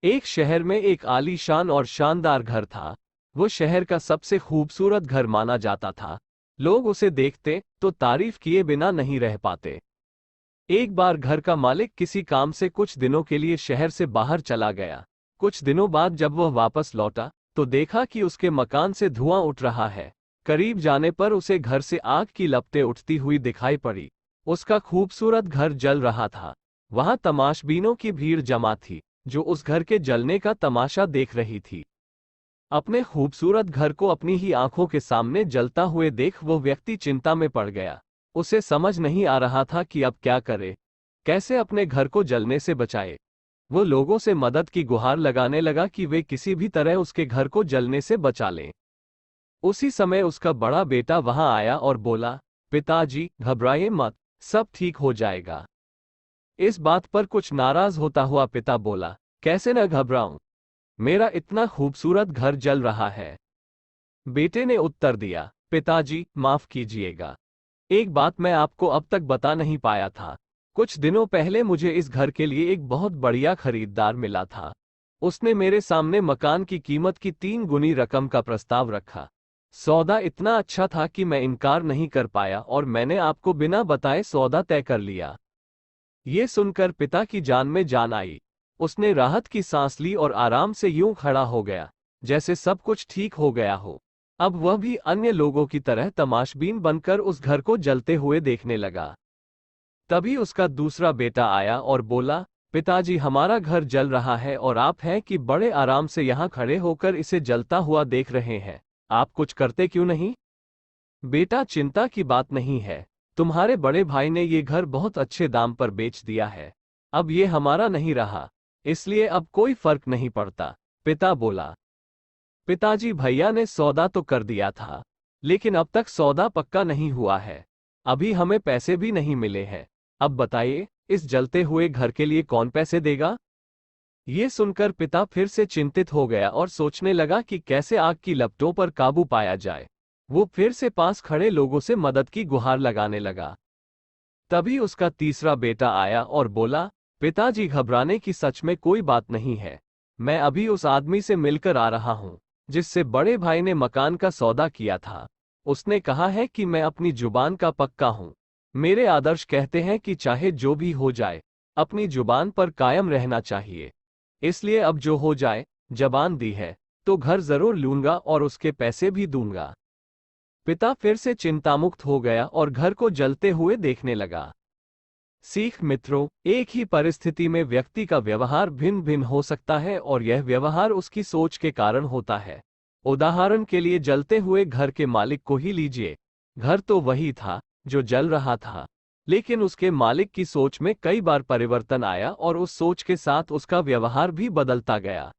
एक शहर में एक आलीशान और शानदार घर था। वो शहर का सबसे खूबसूरत घर माना जाता था। लोग उसे देखते तो तारीफ किए बिना नहीं रह पाते। एक बार घर का मालिक किसी काम से कुछ दिनों के लिए शहर से बाहर चला गया। कुछ दिनों बाद जब वह वापस लौटा तो देखा कि उसके मकान से धुआं उठ रहा है। करीब जाने पर उसे घर से आग की लपटें उठती हुई दिखाई पड़ी। उसका खूबसूरत घर जल रहा था। वहां तमाशबीनों की भीड़ जमा थी, जो उस घर के जलने का तमाशा देख रही थी। अपने खूबसूरत घर को अपनी ही आंखों के सामने जलता हुए देख वो व्यक्ति चिंता में पड़ गया। उसे समझ नहीं आ रहा था कि अब क्या करे, कैसे अपने घर को जलने से बचाए। वो लोगों से मदद की गुहार लगाने लगा कि वे किसी भी तरह उसके घर को जलने से बचा लें। उसी समय उसका बड़ा बेटा वहां आया और बोला, पिताजी घबराइए मत, सब ठीक हो जाएगा। इस बात पर कुछ नाराज होता हुआ पिता बोला, कैसे न घबराऊं, मेरा इतना खूबसूरत घर जल रहा है। बेटे ने उत्तर दिया, पिताजी माफ कीजिएगा, एक बात मैं आपको अब तक बता नहीं पाया था। कुछ दिनों पहले मुझे इस घर के लिए एक बहुत बढ़िया खरीदार मिला था। उसने मेरे सामने मकान की कीमत की 3 गुनी रकम का प्रस्ताव रखा। सौदा इतना अच्छा था कि मैं इनकार नहीं कर पाया और मैंने आपको बिना बताए सौदा तय कर लिया। ये सुनकर पिता की जान में जान आई। उसने राहत की सांस ली और आराम से यूं खड़ा हो गया जैसे सब कुछ ठीक हो गया हो। अब वह भी अन्य लोगों की तरह तमाशबीन बनकर उस घर को जलते हुए देखने लगा। तभी उसका दूसरा बेटा आया और बोला, पिताजी हमारा घर जल रहा है और आप हैं कि बड़े आराम से यहाँ खड़े होकर इसे जलता हुआ देख रहे हैं, आप कुछ करते क्यों नहीं? बेटा चिंता की बात नहीं है, तुम्हारे बड़े भाई ने ये घर बहुत अच्छे दाम पर बेच दिया है। अब ये हमारा नहीं रहा, इसलिए अब कोई फर्क नहीं पड़ता, पिता बोला। पिताजी भैया ने सौदा तो कर दिया था, लेकिन अब तक सौदा पक्का नहीं हुआ है। अभी हमें पैसे भी नहीं मिले हैं। अब बताइए, इस जलते हुए घर के लिए कौन पैसे देगा? ये सुनकर पिता फिर से चिंतित हो गया और सोचने लगा कि कैसे आग की लपटों पर काबू पाया जाए। वो फिर से पास खड़े लोगों से मदद की गुहार लगाने लगा। तभी उसका तीसरा बेटा आया और बोला, पिताजी घबराने की सच में कोई बात नहीं है। मैं अभी उस आदमी से मिलकर आ रहा हूं, जिससे बड़े भाई ने मकान का सौदा किया था। उसने कहा है कि मैं अपनी जुबान का पक्का हूं। मेरे आदर्श कहते हैं कि चाहे जो भी हो जाए, अपनी जुबान पर कायम रहना चाहिए। इसलिए अब जो हो जाए, जबान दी है, तो घर जरूर लूंगा और उसके पैसे भी दूंगा। पिता फिर से चिंतामुक्त हो गया और घर को जलते हुए देखने लगा। सीख मित्रों, एक ही परिस्थिति में व्यक्ति का व्यवहार भिन्न भिन्न हो सकता है और यह व्यवहार उसकी सोच के कारण होता है। उदाहरण के लिए जलते हुए घर के मालिक को ही लीजिए। घर तो वही था जो जल रहा था, लेकिन उसके मालिक की सोच में कई बार परिवर्तन आया और उस सोच के साथ उसका व्यवहार भी बदलता गया।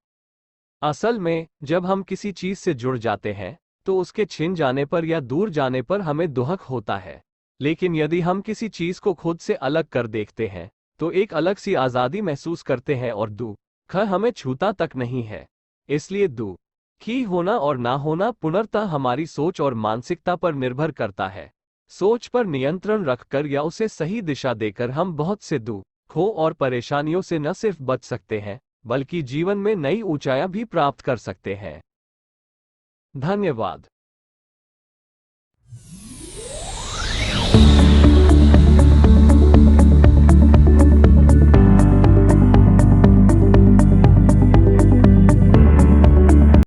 असल में जब हम किसी चीज से जुड़ जाते हैं तो उसके छिन जाने पर या दूर जाने पर हमें दुहक होता है। लेकिन यदि हम किसी चीज को खुद से अलग कर देखते हैं तो एक अलग सी आजादी महसूस करते हैं और दुख हमें छूता तक नहीं है। इसलिए दुखी होना और ना होना पुनर्तः हमारी सोच और मानसिकता पर निर्भर करता है। सोच पर नियंत्रण रखकर या उसे सही दिशा देकर हम बहुत से दुखों और परेशानियों से न सिर्फ बच सकते हैं, बल्कि जीवन में नई ऊंचाइयां भी प्राप्त कर सकते हैं। धन्यवाद।